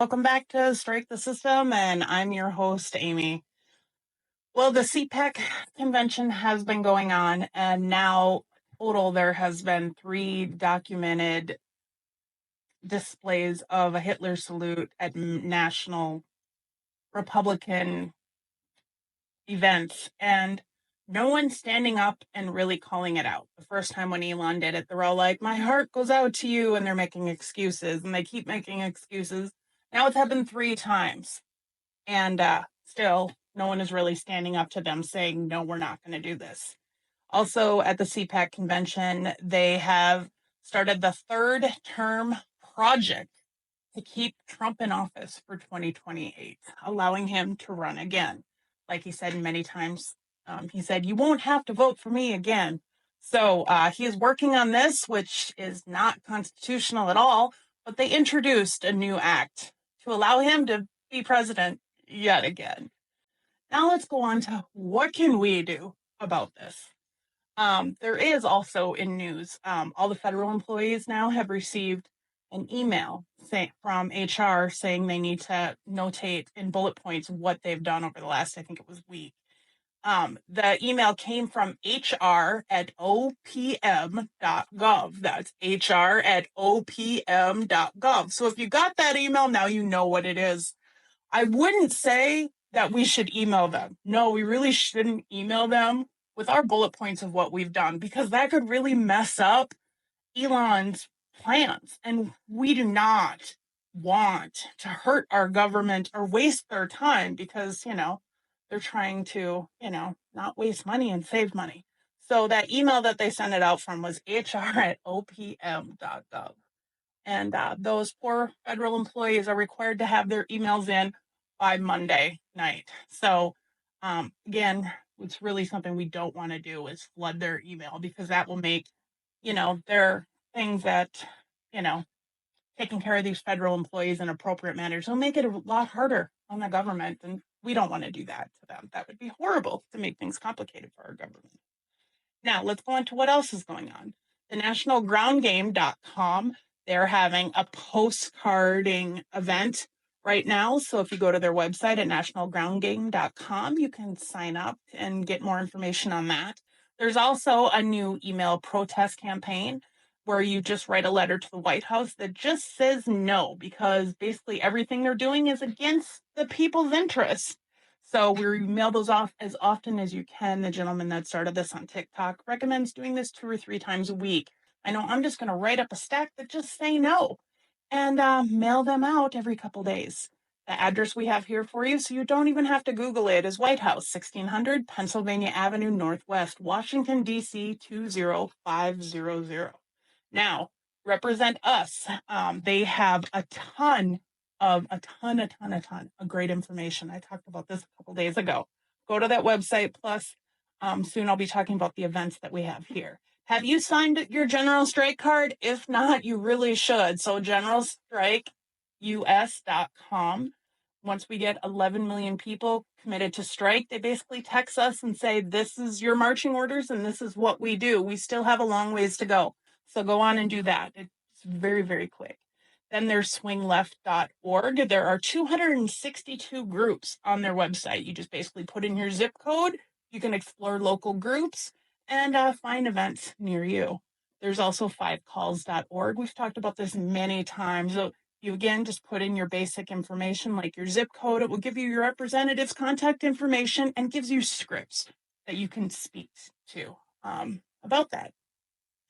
Welcome back to Strike the System, and I'm your host, Amy. Well, the CPAC convention has been going on, and now total there has been 3 documented displays of a Hitler salute at national Republican events, and no one's standing up and really calling it out. The first time when Elon did it, they're all like, my heart goes out to you, and they're making excuses, and they keep making excuses. Now it's happened 3 times. And still, no one is really standing up to them saying, no, we're not going to do this. Also, at the CPAC convention, they have started the 3rd term project to keep Trump in office for 2028, allowing him to run again. Like he said many times, he said, you won't have to vote for me again. So he is working on this, which is not constitutional at all, but they introduced a new act to allow him to be president yet again. Now let's go on to what can we do about this? There is also in news, all the federal employees now have received an email from HR saying they need to notate in bullet points what they've done over the last, I think it was week. The email came from hr@opm.gov. That's hr@opm.gov. So if you got that email, now you know what it is. I wouldn't say that we should email them. No, we really shouldn't email them with our bullet points of what we've done, because that could really mess up Elon's plans. And we do not want to hurt our government or waste their time because, they're trying to, not waste money and save money. So that email that they sent it out from was hr@opm.gov. And those poor federal employees are required to have their emails in by Monday night. So again, it's really something we don't want to do is flood their email, because that will make, their things that, taking care of these federal employees in appropriate manners will make it a lot harder on the government. And we don't want to do that to them. That would be horrible to make things complicated for our government. Now let's go on to what else is going on. The nationalgroundgame.com, they're having a postcarding event right now. So if you go to their website at nationalgroundgame.com, you can sign up and get more information on that. There's also a new email protest campaign where you just write a letter to the White House that just says no, because basically everything they're doing is against the people's interests. So we mail those off as often as you can. The gentleman that started this on TikTok recommends doing this 2 or 3 times a week. I know I'm just going to write up a stack that just say no and mail them out every couple days. The address we have here for you, so you don't even have to Google it, is White House, 1600 Pennsylvania Avenue Northwest, Washington, D.C. 20500. Now, Represent Us. They have a ton of great information. I talked about this a couple days ago. Go to that website. Plus, soon I'll be talking about the events that we have here. Have you signed your General Strike card? If not, you really should. So generalstrikeus.com. Once we get 11 million people committed to strike, they basically text us and say, this is your marching orders and this is what we do. We still have a long ways to go. So go on and do that. It's very, very quick. Then there's swingleft.org. There are 262 groups on their website. You just basically put in your zip code. You can explore local groups and find events near you. There's also 5calls.org. We've talked about this many times. So you, again, just put in your basic information like your zip code. It will give you your representative's contact information and gives you scripts that you can speak to about that.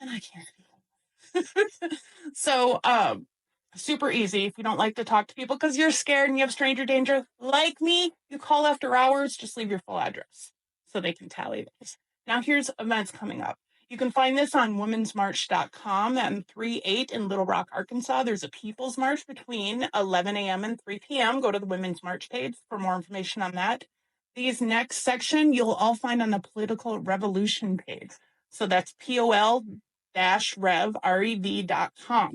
And I can't speak. So, super easy. If you don't like to talk to people because you're scared and you have stranger danger, like me, you call after hours, just leave your full address so they can tally those. Now here's events coming up. You can find this on womensmarch.com and 3/8 in Little Rock, Arkansas. There's a People's March between 11 a.m. and 3 p.m. Go to the Women's March page for more information on that. These next section you'll all find on the Political Revolution page. So that's POL-rev.com.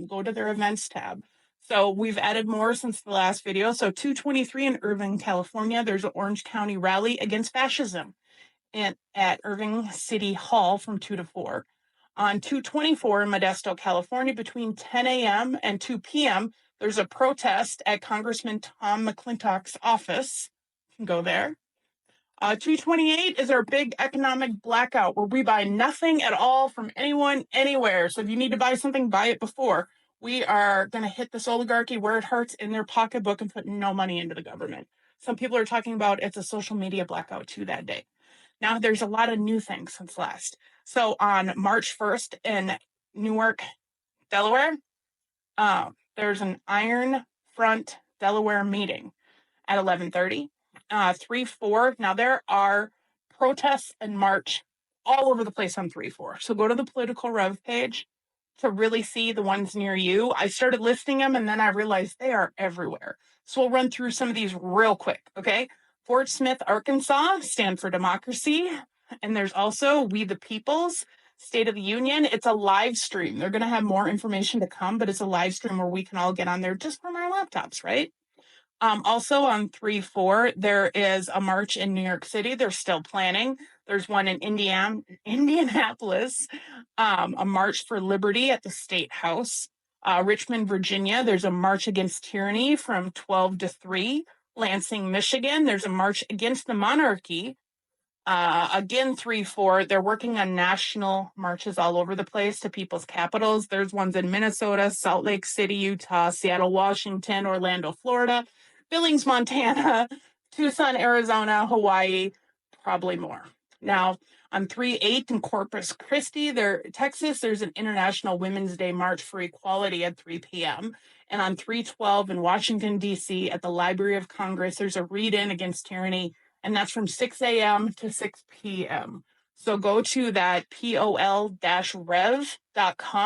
Go to their events tab. So we've added more since the last video. So 223 in Irving, California, there's an Orange County rally against fascism at Irving City Hall from 2 to 4. On 224 in Modesto, California, between 10 a.m. and 2 p.m., there's a protest at Congressman Tom McClintock's office. You can go there. 228 is our big economic blackout where we buy nothing at all from anyone, anywhere. So if you need to buy something, buy it before. We are going to hit this oligarchy where it hurts in their pocketbook and put no money into the government. Some people are talking about it's a social media blackout too that day. Now, there's a lot of new things since last. So on March 1st in Newark, Delaware, there's an Iron Front Delaware meeting at 11:30. 3-4. Now, there are protests and march all over the place on 3-4. So go to the Political Rev page to really see the ones near you. I started listing them and then I realized they are everywhere. So we'll run through some of these real quick, okay? Fort Smith, Arkansas, Stand for Democracy. And there's also We the Peoples, State of the Union. It's a live stream. They're going to have more information to come, but it's a live stream where we can all get on there just from our laptops, right? Also on 3-4, there is a march in New York City. They're still planning. There's one in Indianapolis, a march for liberty at the State House. Richmond, Virginia, there's a march against tyranny from 12 to 3. Lansing, Michigan, there's a march against the monarchy. Again, 3-4, they're working on national marches all over the place to people's capitals. There's ones in Minnesota, Salt Lake City, Utah, Seattle, Washington, Orlando, Florida, Billings, Montana, Tucson, Arizona, Hawaii, probably more. Now, on 3-8 in Corpus Christi, Texas, there's an International Women's Day March for Equality at 3 p.m. And on 3-12 in Washington, D.C., at the Library of Congress, there's a read-in against tyranny, and that's from 6 a.m. to 6 p.m. So go to that pol-rev.com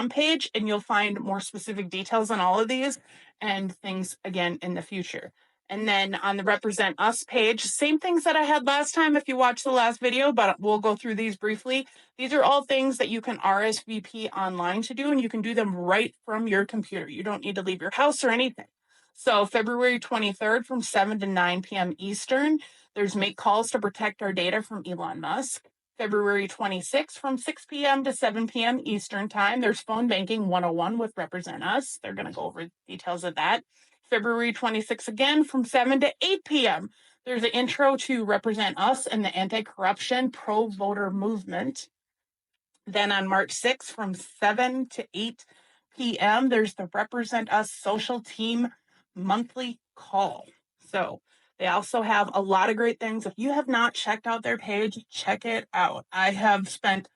page, and you'll find more specific details on all of these and things again in the future. And then on the Represent Us page, same things that I had last time if you watched the last video, but we'll go through these briefly. These are all things that you can RSVP online to do, and you can do them right from your computer. You don't need to leave your house or anything. So February 23rd from 7 to 9 p.m. Eastern, there's Make Calls to Protect Our Data from Elon Musk. February 26th from 6 p.m. to 7 p.m. Eastern Time, there's Phone Banking 101 with Represent Us. They're going to go over details of that. February 26th again from 7 to 8 p.m. There's an intro to Represent Us and the anti-corruption pro-voter movement. Then on March 6th from 7 to 8 p.m., there's the Represent Us social team monthly call. So they also have a lot of great things. If you have not checked out their page, check it out. I have spent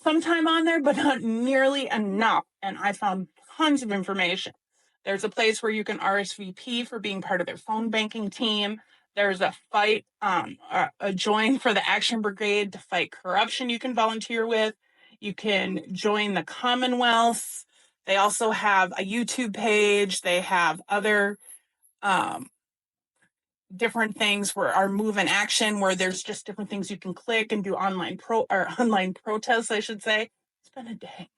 some time on there, but not nearly enough. And I found tons of information. There's a place where you can RSVP for being part of their phone banking team. There's a join for the Action Brigade to fight corruption you can volunteer with. You can join the Commonwealth. They also have a YouTube page. They have other different things where our Move in Action, where there's just different things you can click and do online protests, I should say. It's been a day.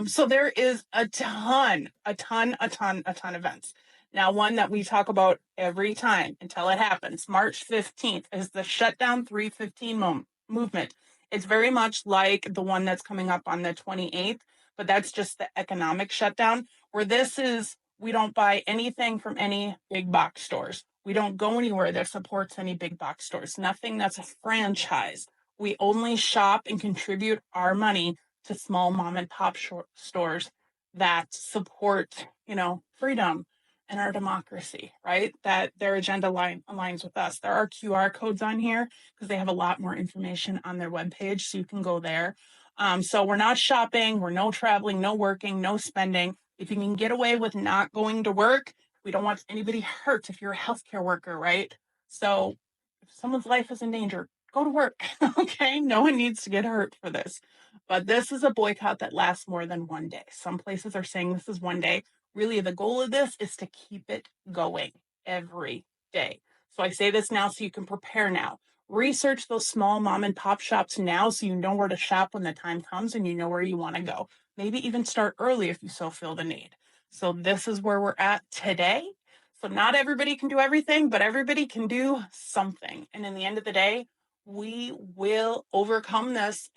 So there is a ton events. Now, one that we talk about every time until it happens, March 15th, is the Shutdown 315 movement. It's very much like the one that's coming up on the 28th, but that's just the economic shutdown, where this is, we don't buy anything from any big box stores. We don't go anywhere that supports any big box stores. Nothing that's a franchise. We only shop and contribute our money to small mom and pop stores that support, freedom and our democracy, right? That their agenda aligns with us. There are QR codes on here because they have a lot more information on their webpage, so you can go there. So we're not shopping, we're no traveling, no working, no spending. If you can get away with not going to work, we don't want anybody hurt if you're a healthcare worker, right? So if someone's life is in danger, go to work, okay? No one needs to get hurt for this. But this is a boycott that lasts more than one day. Some places are saying this is one day. Really, the goal of this is to keep it going every day. So I say this now so you can prepare now. Research those small mom and pop shops now so you know where to shop when the time comes and you know where you want to go. Maybe even start early if you so feel the need. So this is where we're at today. So not everybody can do everything, but everybody can do something. And in the end of the day, we will overcome this.